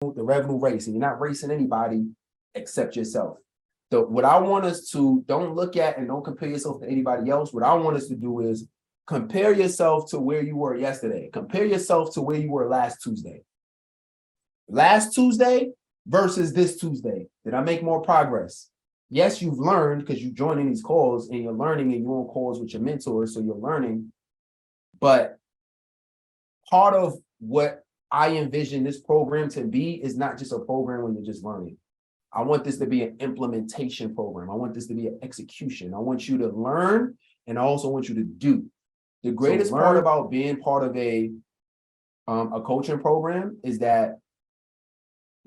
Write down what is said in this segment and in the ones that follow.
the revenue race, and you're not racing anybody except yourself. So what I want us to don't look at and don't compare yourself to anybody else. What I want us to do is compare yourself to where you were yesterday. Compare yourself to where you were last Tuesday. Last Tuesday versus this Tuesday. Did I make more progress? Yes, you've learned because you're joining these calls and you're learning and you're on calls with your mentors, so you're learning. But part of what I envision this program to be is not just a program when you're just learning. I want this to be an implementation program. I want this to be an execution. I want you to learn, and I also want you to do. The greatest part about being part of a coaching program is that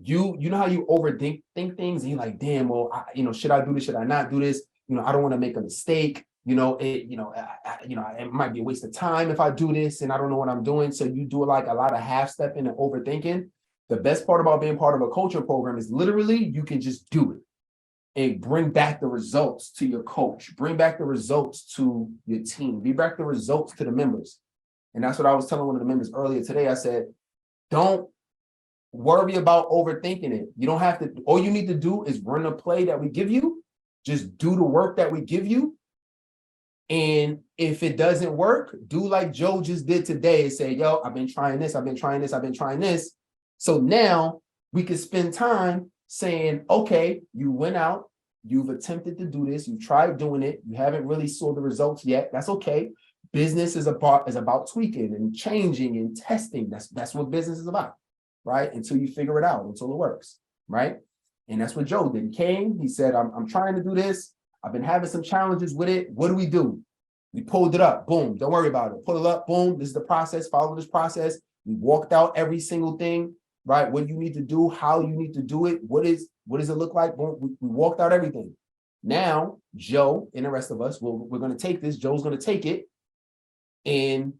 you know how you overthink things, and you're like, damn, well, should I do this? Should I not do this? I don't want to make a mistake. It might be a waste of time if I do this, and I don't know what I'm doing. So you do like a lot of half stepping and overthinking. The best part about being part of a coaching program is literally you can just do it and bring back the results to your coach, bring back the results to your team, bring back the results to the members. And that's what I was telling one of the members earlier today. I said, don't worry about overthinking it. You don't have to. All you need to do is run the play that we give you. Just do the work that we give you. And if it doesn't work, do like Joe just did today and say, yo, I've been trying this, I've been trying this, I've been trying this. So now we can spend time saying, okay, you went out, you've attempted to do this, you tried doing it, you haven't really saw the results yet. That's okay. Business is about tweaking and changing and testing. That's what business is about, right? Until you figure it out, until it works, right? And that's what Joe did. He came, he said, I'm trying to do this. I've been having some challenges with it. What do? We pulled it up. Boom. Don't worry about it. Pull it up. Boom. This is the process. Follow this process. We walked out every single thing, right? What you need to do, how you need to do it. What does it look like? Boom. We walked out everything. Now, Joe and the rest of us, we're going to take this. Joe's going to take it. And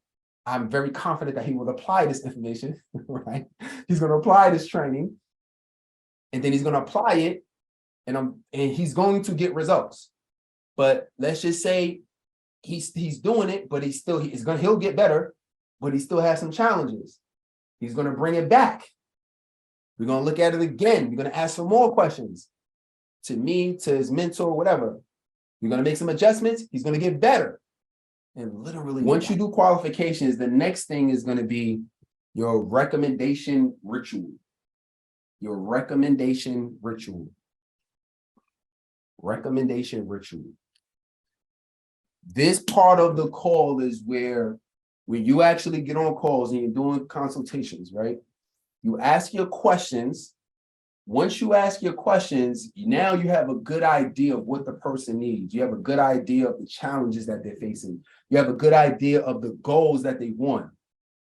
I'm very confident that he will apply this information, right? He's going to apply this training. And then he's going to apply it. And he's going to get results. But let's just say he's doing it, but he'll get better, but he still has some challenges. He's going to bring it back. We're going to look at it again. We're going to ask for more questions to me, to his mentor, whatever. We're going to make some adjustments. He's going to get better. And literally, once you do qualifications, the next thing is going to be your recommendation ritual. Your recommendation ritual. Recommendation ritual. This part of the call is where when you actually get on calls and you're doing consultations, right? You ask your questions. Once you ask your questions, now you have a good idea of what the person needs. You have a good idea of the challenges that they're facing. You have a good idea of the goals that they want.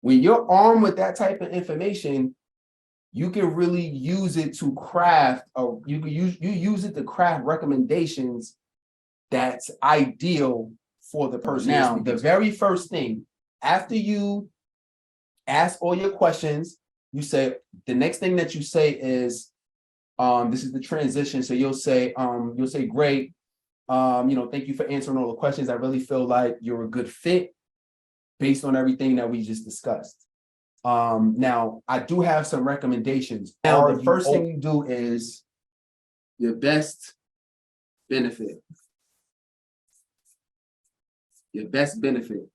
When you're armed with that type of information, you can really use it to craft, or you use it to craft recommendations that's ideal for the person. Now, the very first thing, after you ask all your questions, you say, the next thing that you say is, this is the transition. So you'll say, great. Thank you for answering all the questions. I really feel like you're a good fit based on everything that we just discussed. Now, I do have some recommendations. Now, the first thing you do is your best benefit. Your best benefit.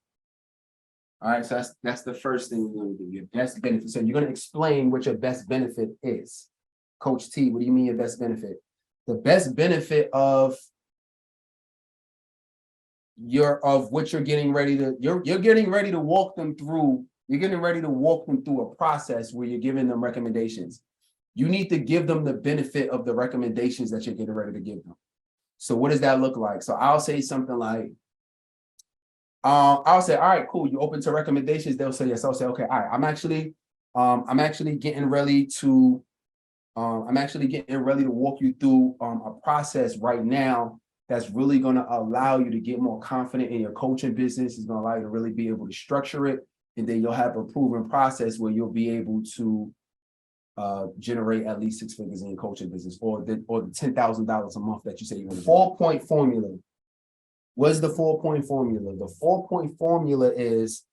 All right, so that's the first thing you're going to do, your best benefit. So you're going to explain what your best benefit is. Coach T, what do you mean your best benefit? The best benefit of what you're getting ready to, you're getting ready to walk them through. You're getting ready to walk them through a process where you're giving them recommendations. You need to give them the benefit of the recommendations that you're getting ready to give them. So what does that look like? So I'll say something like, I'll say, all right, cool. You open to recommendations? They'll say yes. I'll say, okay, all right. I'm actually getting ready to walk you through a process right now that's really going to allow you to get more confident in your coaching business. It's going to allow you to really be able to structure it. And then you'll have a proven process where you'll be able to generate at least 6 figures in your coaching business, or the $10,000 a month that you say you're going to do. 4-point formula. What's the 4-point formula? The 4-point formula is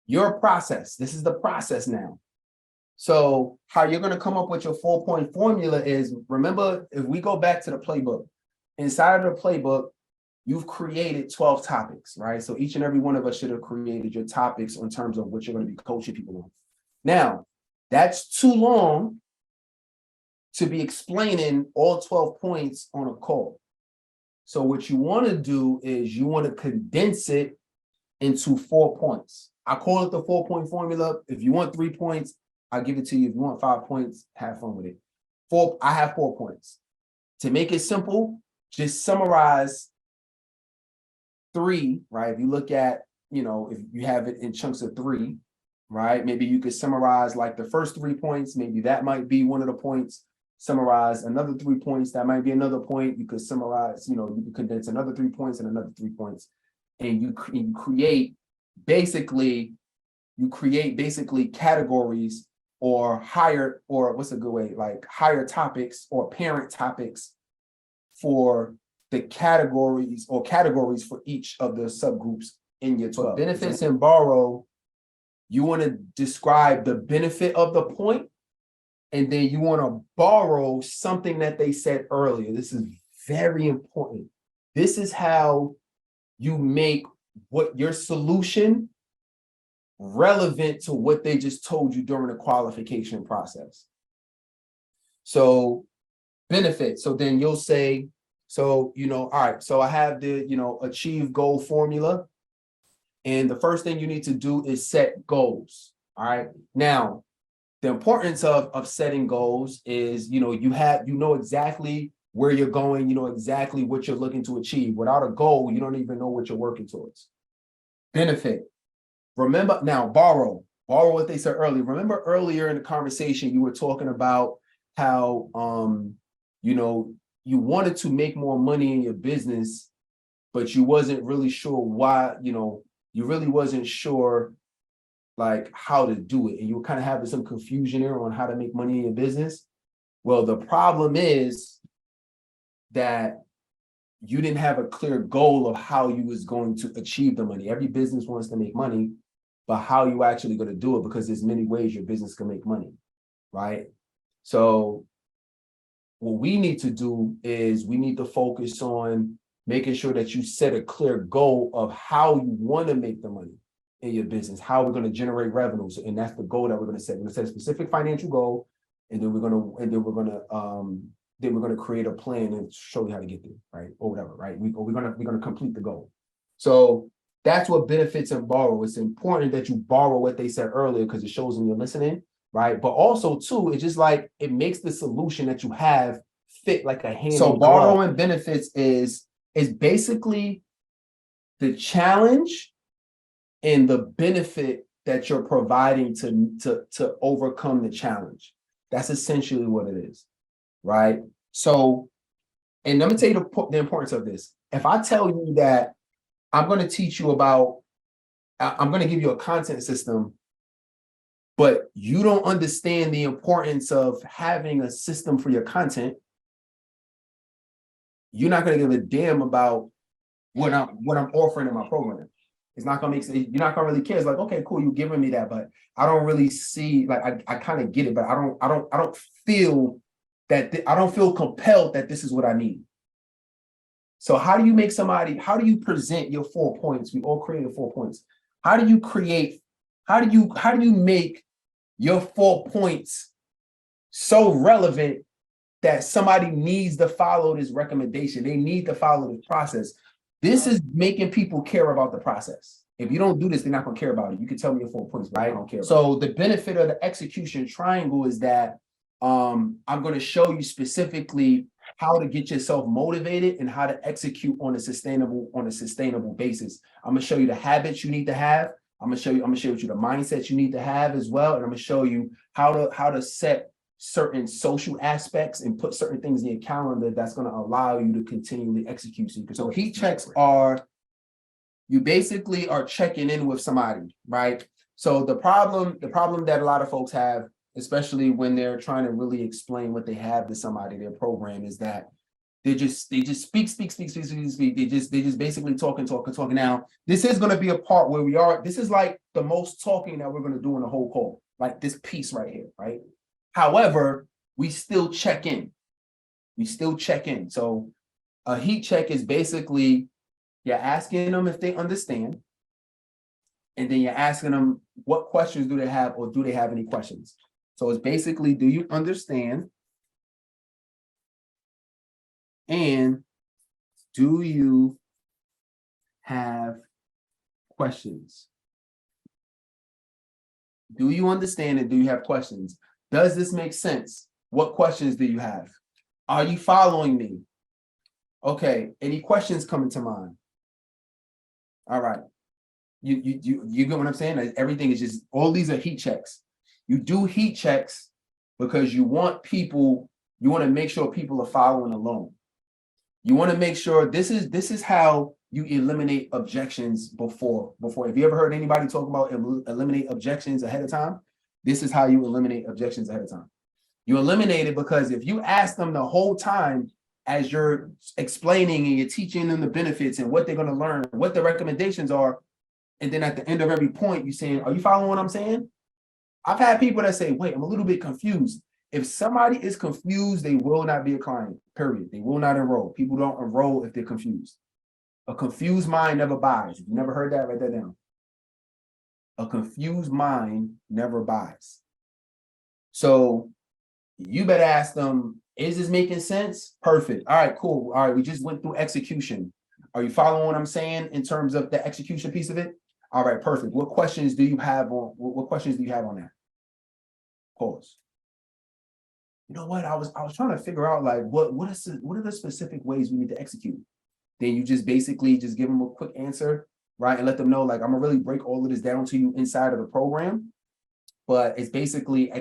your process. This is the process now. So how you're going to come up with your 4-point formula is, remember, if we go back to the playbook, inside of the playbook, you've created 12 topics, right? So each and every one of us should have created your topics in terms of what you're going to be coaching people on. Now, that's too long to be explaining all 12 points on a call. So what you want to do is you want to condense it into 4 points. I call it the 4-point formula. If you want 3 points, I'll give it to you. If you want 5 points, have fun with it. I have 4 points. To make it simple, just summarize 3, right? If you look at, if you have it in chunks of 3, right? Maybe you could summarize like the first 3 points. Maybe that might be one of the points. Summarize another 3 points. That might be another point. You could summarize, you could condense another 3 points and another 3 points. And you create basically categories or higher topics or parent topics for the categories for each of the subgroups in your 12. Benefits and borrow, you want to describe the benefit of the point, and then you want to borrow something that they said earlier. This is very important. This is how you make what your solution relevant to what they just told you during the qualification process. So benefit. So then you'll say, all right, so I have the, achieve goal formula. And the first thing you need to do is set goals. All right. Now, the importance of setting goals is, you know exactly where you're going, you know exactly what you're looking to achieve. Without a goal, you don't even know what you're working towards. Benefit. Remember, now borrow what they said earlier. Remember earlier in the conversation, you were talking about how, you wanted to make more money in your business, but you wasn't really sure why, you really wasn't sure like how to do it. And you were kind of having some confusion there on how to make money in your business. Well, the problem is that you didn't have a clear goal of how you was going to achieve the money. Every business wants to make money, but how you actually going to do it, because there's many ways your business can make money, right? So what we need to do is we need to focus on making sure that you set a clear goal of how you want to make the money in your business, how we're going to generate revenues. And that's the goal that we're going to set. We're going to set a specific financial goal, and then we're going to create a plan and show you how to get there, right? Or whatever, right? We're going to complete the goal. So that's what benefits and borrow. It's important that you borrow what they said earlier, because it shows them you're listening, right? But also too, it's just like, it makes the solution that you have fit like a hand. So borrowing benefits is basically the challenge and the benefit that you're providing to overcome the challenge. That's essentially what it is, right? So, and let me tell you the importance of this. If I tell you that I'm going to teach you about, I'm going to give you a content system, but you don't understand the importance of having a system for your content, you're not going to give a damn about what I'm offering in my program. It's not going to make, you're not going to really care. It's like, okay, cool, you're giving me that, but I don't really see, like, I kind of get it, but I don't feel that, I don't feel compelled that this is what I need. So how do you present your 4 points? We all created 4 points. How do you make your 4 points so relevant that somebody needs to follow this recommendation? They need to follow this process. This is making people care about the process. If you don't do this, they're not going to care about it. You can tell me your 4 points, but I don't care. So the benefit of the execution triangle is that I'm going to show you specifically how to get yourself motivated and how to execute on a sustainable basis. I'm going to show you the habits you need to have. I'm going to share with you the mindset you need to have as well. And I'm going to show you how to set certain social aspects and put certain things in your calendar that's going to allow you to continually execute. So heat checks are, you basically are checking in with somebody, right? So the problem that a lot of folks have, especially when they're trying to really explain what they have to somebody, their program, is that they just speak. They just basically talking. Now, this is going to be a part where this is like the most talking that we're going to do in the whole call. like this piece right here, right? However, we still check in. We still check in. So a heat check is basically you're asking them if they understand, and then you're asking them what questions do they have, or do they have any questions? So it's basically, do you understand? And do you have questions? Do you understand and do you have questions? Does this make sense? What questions do you have? Are you following me? Okay, any questions coming to mind? All right. You get what I'm saying? Like, everything is just, all these are heat checks. You do heat checks because you want people, you want to make sure people are following along. You want to make sure this is how you eliminate objections before. Have you ever heard anybody talk about eliminate objections ahead of time? This is how you eliminate objections ahead of time. You eliminate it because if you ask them the whole time as you're explaining and you're teaching them the benefits and what they're going to learn, what the recommendations are, and then at the end of every point, you're saying, are you following what I'm saying? I've had people that say, wait, I'm a little bit confused. If somebody is confused, they will not be a client, period. They will not enroll. People don't enroll if they're confused. A confused mind never buys. If you never heard that, write that down. A confused mind never buys. So you better ask them, is this making sense? Perfect. All right, cool. All right, we just went through execution. Are you following what I'm saying in terms of the execution piece of it? All right, perfect. What questions do you have on that? Pause. You know what? I was trying to figure out, like, what are the specific ways we need to execute? Then you just basically just give them a quick answer, right? And let them know, like, I'm gonna really break all of this down to you inside of the program. But it's basically